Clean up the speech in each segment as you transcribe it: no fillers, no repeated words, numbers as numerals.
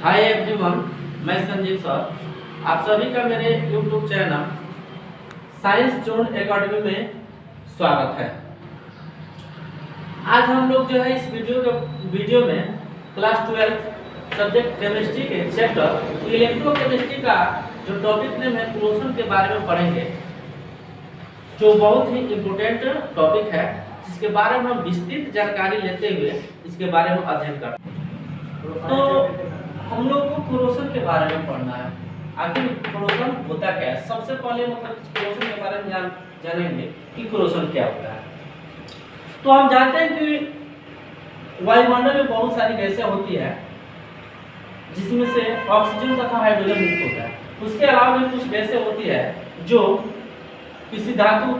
Hi everyone, मैं Sanjeev sir. आप सभी का मेरे YouTube channel science zone academy में स्वागत है। आज हम लोग जो है इस वीडियो में क्लास 12 सब्जेक्ट केमिस्ट्री के चैप्टर इलेक्ट्रोकेमिस्ट्री का जो टॉपिक नेम है क्लोजन के बारे में पढ़ेंगे, जो बहुत ही इम्पोर्टेंट टॉपिक है, जिसके बारे में हम विस्तृत जानकारी लेते हुए इसके बारे में अध्ययन करते हैं। तो हम लोग को क्लोजन के बारे में पढ़ना है। आखिर क्लोजन होता क्या है? सबसे पहले क्लोजन के बारे में जानेंगे कि क्लोजन क्या होता है। तो हम जानते हैं कि वायुमंडल में बहुत सारी गैसें होती है, जिसमें से ऑक्सीजन तथा हाइड्रोजन मुक्त होता है। उसके अलावा भी कुछ गैसें होती है जो किसी धातु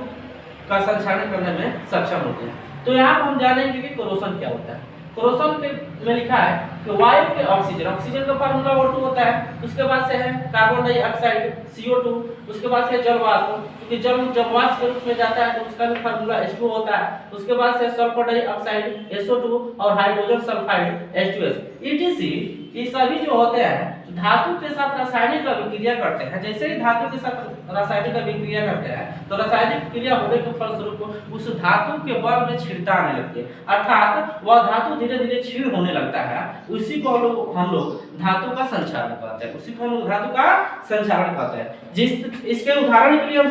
का संचालन करने में सक्षम होती है। तो यहाँ पर हम जानेंगे कि क्लोजन क्या होता है। क्लोजन में लिखा है कि वायु के ऑक्सीजन का फार्मूला O2 होता है। उसके बाद से है कार्बन डाइऑक्साइड CO2, उसके बाद से जल वाष्प, क्योंकि जब वाष्प के रूप में जाता है तो उसका भी फार्मूला H2 होता है। उसके बाद से सल्फर डाइऑक्साइड SO2 और हाइड्रोजन सल्फाइड H2S ETC। ये सभी जो होते हैं धातु के साथ रासायनिक अभिक्रिया करते हैं। जैसे ही धातु के साथ रासायनिक अभिक्रिया करते हैं तो रासायनिक क्रिया होने के फलस्वरूप उस धातु के बल में क्षीणता आने लगती है, अर्थात वह धातु धीरे धीरे क्षीण होने लगता है। उसी को हम लोग धातु का संचालन कहते हैं। इसके उदाहरण के लिए हम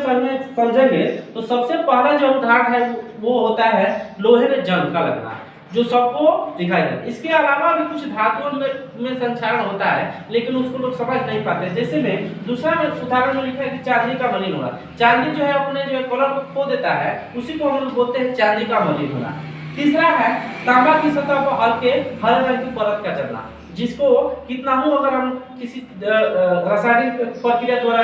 समझेंगे तो सबसे पहला जो उदाहरण है वो होता है लोहे में जंग का लगना, जो सबको दिखाई देता है। इसके अलावा भी कुछ धातुओं में संचारण होता है, लेकिन उसको लोग समझ नहीं पाते। जैसे में दूसरा में उदाहरण में लिखा है कि चांदी का मलिन होना। चांदी जो है अपने जो है कलर को खो देता है, उसी को हम लोग बोलते हैं चांदी का मलिन होना। तीसरा है तांबा की सतह पर हल्के हरे रंग की परत का जमना, जिसको कितना हो अगर हम किसी रासायनिक प्रक्रिया द्वारा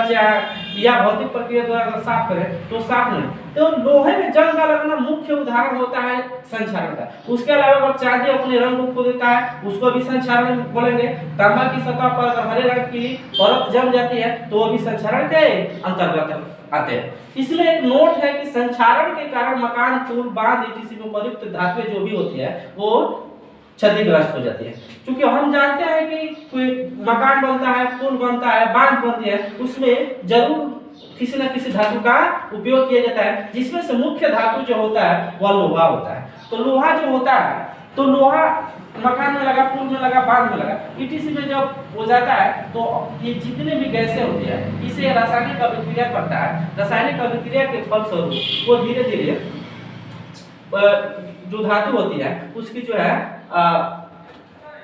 या भौतिक प्रक्रिया द्वारा साफ करें तो साफ नहीं। तो लोहे में जंग का लगना मुख्य उदाहरण होता है संचारण का। उसके अलावा अगर चांदी अपने रंग को खो देता है उसको भी संचारण बोलेंगे। तांबा की सतह पर अगर हरे रंग की परत जम जाती है तो वो भी संचारण के अंतर्गत आते हैं। इसलिए एक नोट है कि संचारण के कारण मकान, पुल, बांध ETC में प्रयुक्त धातुएं जो भी होती है वो क्षतिग्रस्त हो जाती है। क्योंकि हम जानते हैं कि कोई मकान बनता है, पुल बनता है, बांध बनती है, उसमें जरूर किसी न किसी धातु का उपयोग किया जाता है, जिसमें से मुख्य धातु जो होता है वह लोहा होता है। तो लोहा जो होता है, तो लोहा मकान में लगा, पुल में लगा, बांध में लगा, ETC में जब हो जाता है तो ये जितने भी गैसें होती है इसे रासायनिक अभिक्रिया करता है। रासायनिक अभिक्रिया के फलस्वरूप वो धीरे धीरे जो धातु होती है उसकी जो है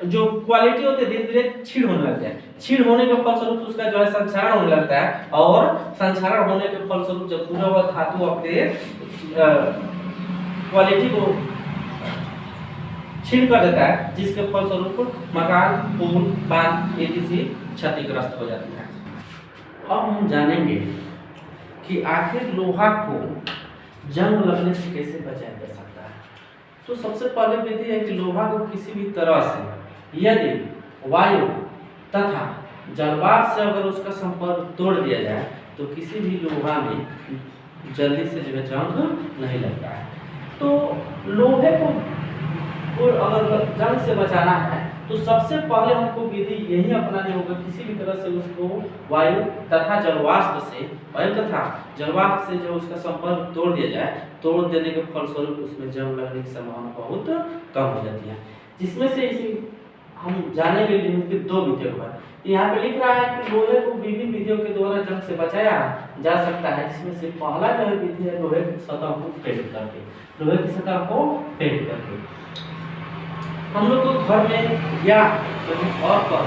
जो क्वालिटी होती है धीरे धीरे क्षीण होने लगता है। क्षीण होने के फलस्वरूप उसका जो है संचारण होने लगता है, और संचारण होने के फलस्वरूप जब पूरा वह धातु अपने क्वालिटी को क्षीण कर देता है, जिसके फलस्वरूप मकान, पुल, बांध ETC क्षतिग्रस्त हो जाती है। अब हम जानेंगे कि आखिर लोहा को जंग लगने से कैसे बचाया जा सकता है। तो सबसे पहले विधि है कि लोहा को किसी भी तरह से यदि वायु तथा जलवाष्प से अगर उसका संपर्क तोड़ दिया जाए तो किसी भी लोहा में जल्दी से जो है जंग नहीं लगता है। तो लोहे को अगर जंग से बचाना है तो सबसे पहले हमको विधि यही अपनानी होगा, किसी भी तरह से उसको वायु तथा जलवाष्प से जो उसका संपर्क तोड़ दिया जाए। तोड़ देने के फलस्वरूप उसमें जंग लगने की संभावना बहुत कम हो जाती है। जिसमें से इसी हम जानेंगे कि दो विधियों के बारे में। यहाँ पे लिख रहा है कि लोहे को विभिन्न विधियों के द्वारा जंग से बचाया जा सकता है, जिसमें से पहला जो है विधि है लोहे की सतह को पेंट करके। हम लोग तो घर में या कहीं और पर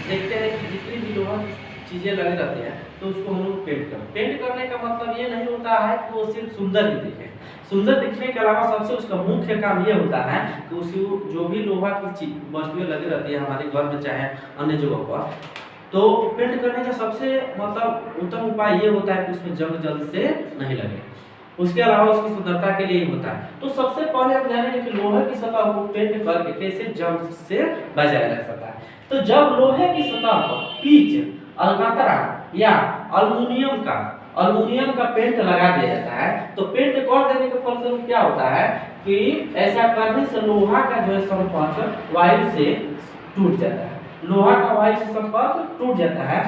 देखते हैं कि जितनी भी लोहा की चीजें लगे रहती हैं तो उसको हम लोग पेंट करने का मतलब ये नहीं होता है कि वो सिर्फ सुंदर ही दिखे। सुंदर दिखने के अलावा सबसे उसका मुख्य काम ये होता है कि उसकी जो भी लोहा की वस्तुएं लगी रहती है हमारे घर में चाहे अन्य जगहों पर, तो पेंट करने का सबसे उत्तम उपाय ये होता है कि उसमें जंग जल्द से नहीं लगे। उसके अलावा उसकी सुंदरता के लिए ही होता है। तो सबसे पहले हम जानेंगे कि लोहे की सतह को पेंट करके कैसे जंग से बचाया जा सकता है। तो जब लोहे की सतह पर पीच, अलकतरा या अल्युमिनियम का पेंट लगा दिया जाता है तो पेंट कर देने के फलस्वरूप क्या होता है कि ऐसा करने से लोहा का जो है संपर्क वायु से टूट जाता है। लोहा का वायु से संपर्क टूट जाता है।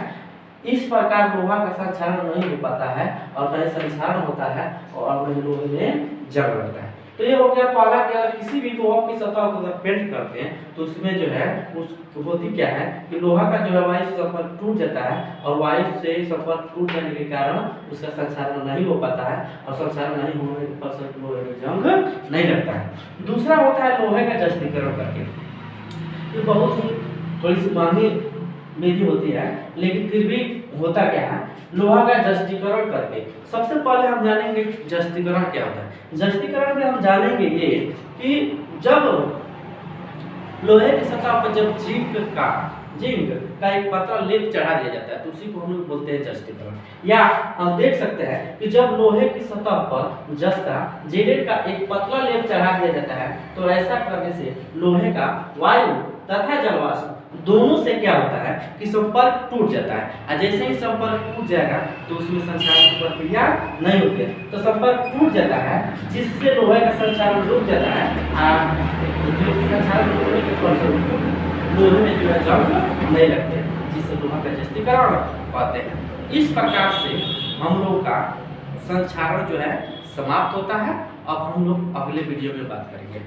इस प्रकार लोहा का संक्षारण नहीं हो पाता है और न ही संक्षारण होता है और न ही लोहे में जंग लगता है। तो ये हो गया पहला कि अगर किसी भी लोहा की सतह को अगर पेंट करते हैं तो उसमें जो है उस होती क्या है कि लोहा का जो है वायु से संपर्क टूट जाता है और वायु से संपर्क टूट जाने के कारण उसका संक्षारण नहीं हो पाता है और संक्षारण नहीं होने पर लोहे में जंग नहीं लगता है। दूसरा होता है लोहे का जस्तीकरण करके। ये बहुत ही थोड़ी सी महंगी विधि होती है लेकिन फिर भी होता क्या है, लोहा का जस्तीकरण करके। सबसे पहले हम जानेंगे जस्तीकरण क्या होता है। जस्तीकरण में हम जानेंगे ये कि जब लोहे की सतह पर जब जिंक का एक पतला लेप चढ़ा दिया जाता है तो उसी को हम लोग बोलते हैं जस्तीकरण। या हम देख सकते हैं कि जब लोहे की सतह पर जस्ता जेडेड का एक पतला लेप चढ़ा दिया जाता है तो ऐसा करने से लोहे का वायु तथा जलवाष्प दोनों से क्या होता है कि संपर्क टूट जाता है और जैसे ही संपर्क टूट जाएगा तो उसमें संक्षारण की प्रक्रिया नहीं होती है। तो संपर्क टूट जाता है जिससे लोहे का संक्षारण रुक जाता है जो संक्षारण होने के फलस्वरूप लोहे में जो है जंग नहीं लगते जिससे लोहा का जस्तीकरण पाते हैं। इस प्रकार से हम लोग का संक्षारण जो है समाप्त होता है। अब हम लोग अगले वीडियो में बात करेंगे।